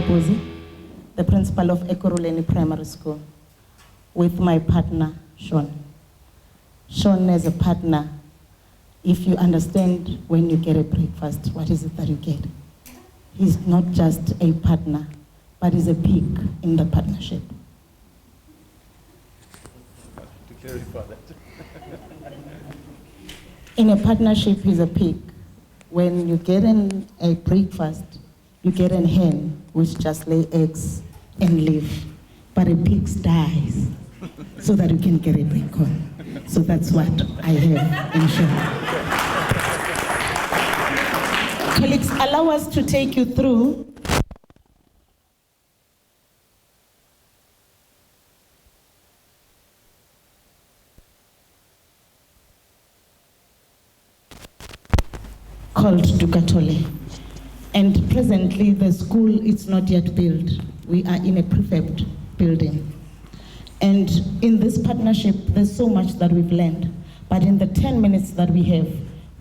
Mgobhozi, the principal of Lorraine Primary School, with my partner, Sean. Sean, as a partner, if you understand when you get a breakfast, what is it that you get? He's not just a partner, but he's a pig in the partnership. To clarify that. In a partnership, he's a pig. When you get in a breakfast, you get a hen which just lay eggs and live, but a pig dies so that you can get a bacon. So that's what I have in short. Colleagues, allow us to take you through called Dugatole. And presently the school is not yet built. We are in a prefab building. And in this partnership, there's so much that we've learned. But in the 10 minutes that we have,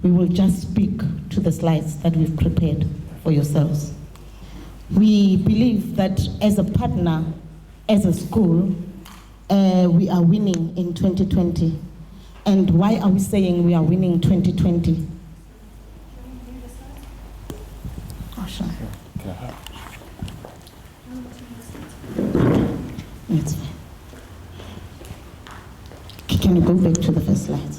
we will just speak to the slides that we've prepared for yourselves. We believe that as a partner, as a school, we are winning in 2020. And why are we saying we are winning 2020? It's fine. Can you go back to the first slide?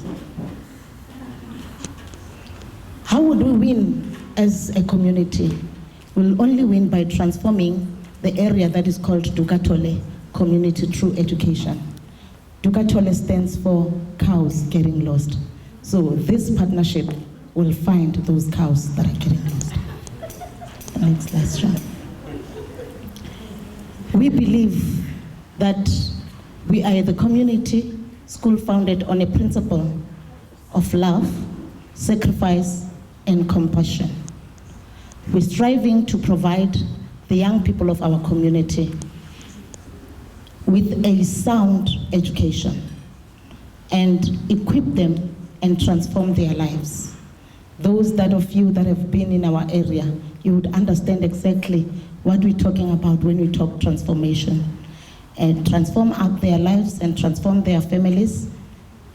How would we win as a community? We'll only win by transforming the area that is called Dugatole Community Through Education. Dugatole stands for cows getting lost. So this partnership will find those cows that are getting lost. Next slide, Sean. We believe that we are the community school founded on a principle of love, sacrifice, and compassion. We're striving to provide the young people of our community with a sound education and equip them and transform their lives. Those of you that have been in our area, you would understand exactly what we're talking about when we talk transformation. And transform up their lives and transform their families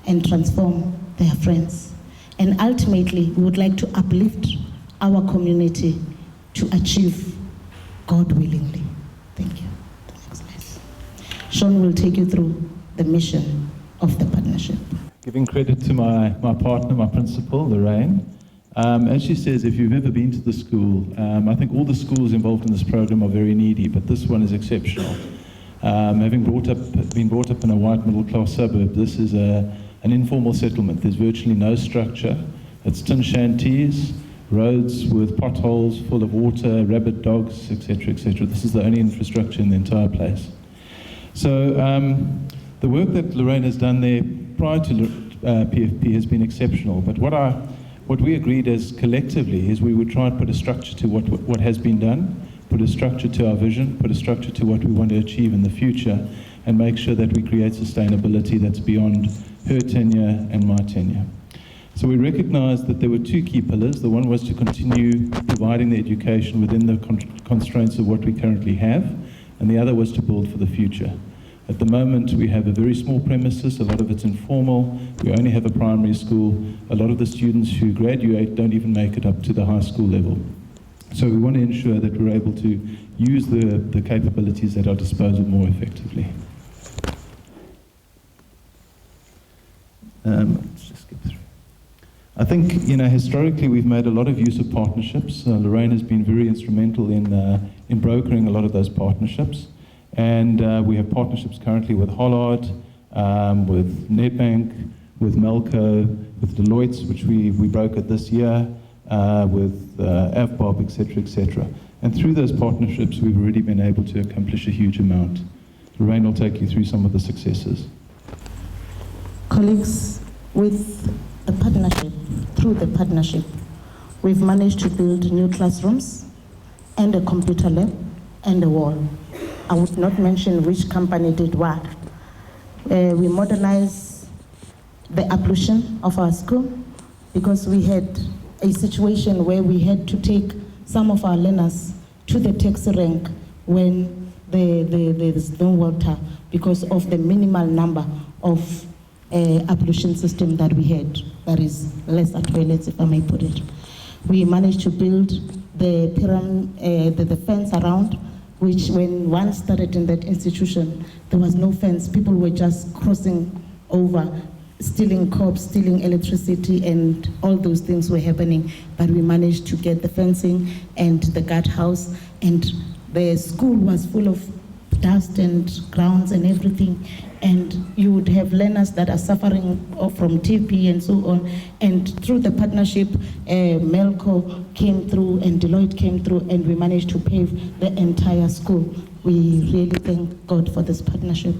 and transform their friends. And ultimately, we would like to uplift our community to achieve God willingly. Thank you. The next slide. Sean will take you through the mission of the partnership. Giving credit to my partner, my principal, Lorraine. As she says, if you've ever been to the school, I think all the schools involved in this program are very needy, but this one is exceptional. Having been brought up in a white middle-class suburb, this is an informal settlement. There's virtually no structure. It's tin shanties, roads with potholes full of water, rabid dogs, etc., etc. This is the only infrastructure in the entire place. So the work that Lorraine has done there prior to PFP has been exceptional. But what we agreed as collectively is we would try and put a structure to what has been done, put a structure to our vision, put a structure to what we want to achieve in the future, and make sure that we create sustainability that's beyond her tenure and my tenure. So we recognized that there were two key pillars. The one was to continue providing the education within the constraints of what we currently have, and the other was to build for the future. At the moment, we have a very small premises, a lot of it's informal, we only have a primary school, a lot of the students who graduate don't even make it up to the high school level. So we want to ensure that we're able to use the capabilities at our disposal more effectively. Let's just skip through. I think, historically we've made a lot of use of partnerships. Lorraine has been very instrumental in brokering a lot of those partnerships. And we have partnerships currently with Hollard, with Nedbank, with Melco, with Deloitte, which we brokered this year, with AVBOB, etc., etc. And through those partnerships, we've already been able to accomplish a huge amount. Lorraine will take you through some of the successes. Colleagues, with the partnership, through the partnership, we've managed to build new classrooms and a computer lab and a wall. I would not mention which company did what. We modernized the ablution of our school because we had a situation where we had to take some of our learners to the taxi rank when there's no water because of the minimal number of ablution system that we had, that is lesser toilets, if I may put it. We managed to build the fence around, which when one started in that institution, there was no fence. People were just crossing over, stealing cops, stealing electricity, and all those things were happening. But we managed to get the fencing and the guardhouse, and the school was full of dust and grounds and everything. And you would have learners that are suffering from TB and so on. And through the partnership, Melco came through and Deloitte came through, and we managed to pave the entire school. We really thank God for this partnership.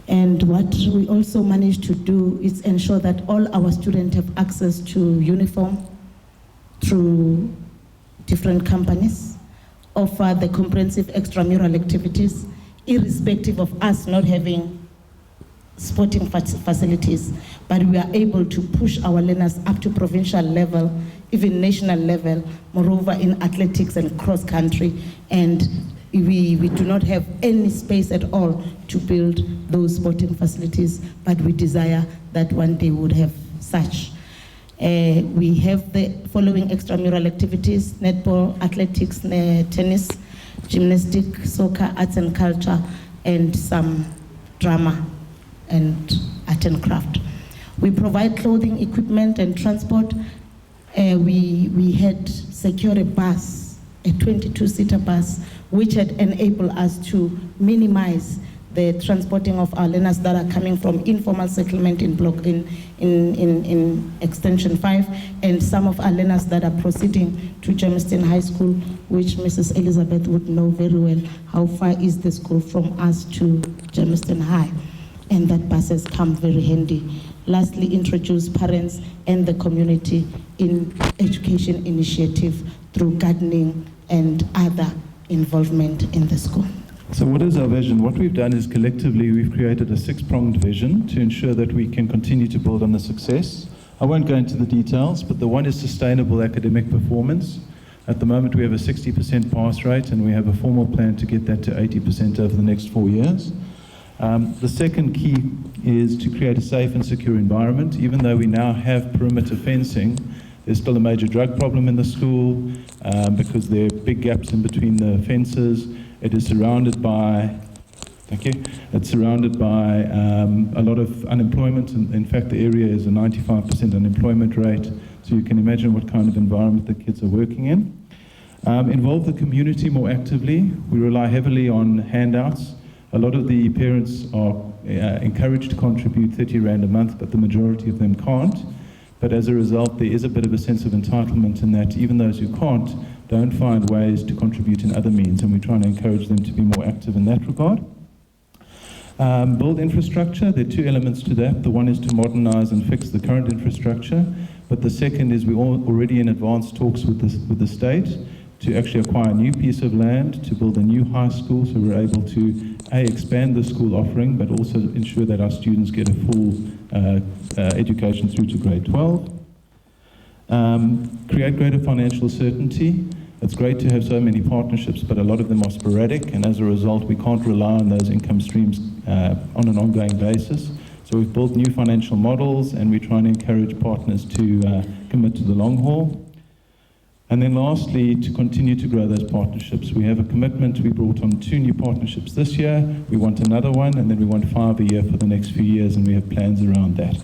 And what we also managed to do is ensure that all our students have access to uniform through different companies, offer the comprehensive extramural activities, irrespective of us not having sporting facilities, but we are able to push our learners up to provincial level, even national level, moreover in athletics and cross country. And we do not have any space at all to build those sporting facilities, but we desire that one day we would have such. We have the following extramural activities: netball, athletics, tennis, gymnastics, soccer, arts and culture, and some drama and art and craft. We provide clothing, equipment, and transport. We had secured a bus, a 22-seater bus, which had enabled us to minimize the transporting of our learners that are coming from informal settlement in Extension 5, and some of our learners that are proceeding to Germiston High School, which Mrs. Elizabeth would know very well how far is the school from us to Germiston High, and that bus has come very handy. Lastly, introduce parents and the community in education initiative through gardening and other involvement in the school. So what is our vision? What we've done is collectively we've created a 6-pronged vision to ensure that we can continue to build on the success. I won't go into the details, but the one is sustainable academic performance. At the moment we have a 60% pass rate, and we have a formal plan to get that to 80% over the next 4 years. The second key is to create a safe and secure environment. Even though we now have perimeter fencing, there's still a major drug problem in the school because there are big gaps in between the fences. It is surrounded by, it's surrounded by a lot of unemployment. In fact, the area is a 95% unemployment rate. So you can imagine what kind of environment the kids are working in. Involve the community more actively. We rely heavily on handouts. A lot of the parents are encouraged to contribute 30 Rand a month, but the majority of them can't. But as a result, there is a bit of a sense of entitlement in that even those who can't don't find ways to contribute in other means, and we're trying to encourage them to be more active in that regard. Build infrastructure. There are 2 elements to that. The one is to modernize and fix the current infrastructure, but the second is we're already in advanced talks with the state to actually acquire a new piece of land to build a new high school, so we're able to expand the school offering, but also ensure that our students get a full education through to grade 12. Create greater financial certainty. It's great to have so many partnerships, but a lot of them are sporadic, and as a result we can't rely on those income streams on an ongoing basis. So we've built new financial models, and we're trying to encourage partners to commit to the long haul. And then lastly, to continue to grow those partnerships. We have a commitment. We brought on 2 new partnerships this year. We want another one, and then we want 5 a year for the next few years, and we have plans around that.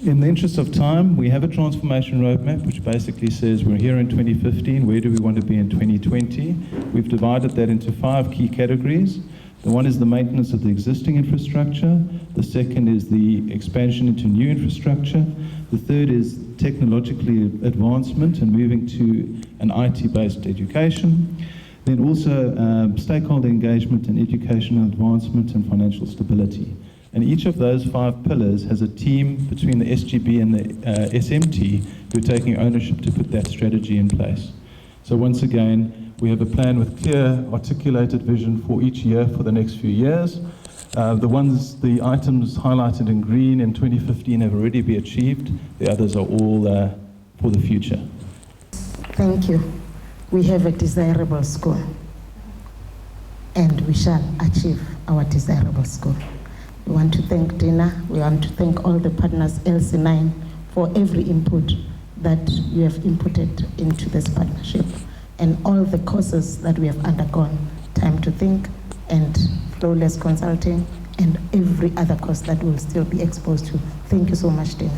In the interest of time, we have a transformation roadmap which basically says we're here in 2015, where do we want to be in 2020? We've divided that into 5 key categories. The one is the maintenance of the existing infrastructure. The second is the expansion into new infrastructure. The third is technologically advancement and moving to an IT-based education. Then also stakeholder engagement and educational advancement and financial stability. And each of those 5 pillars has a team between the SGB and the SMT who are taking ownership to put that strategy in place. So once again, we have a plan with clear, articulated vision for each year for the next few years. The items highlighted in green in 2015 have already been achieved. The others are all for the future. Thank you. We have a desirable school, and we shall achieve our desirable school. We want to thank Dina. We want to thank all the partners, LC9, for every input that you have inputted into this partnership, and all the courses that we have undergone, Time to Think and Flawless Consulting, and every other course that we'll still be exposed to. Thank you so much, Dina.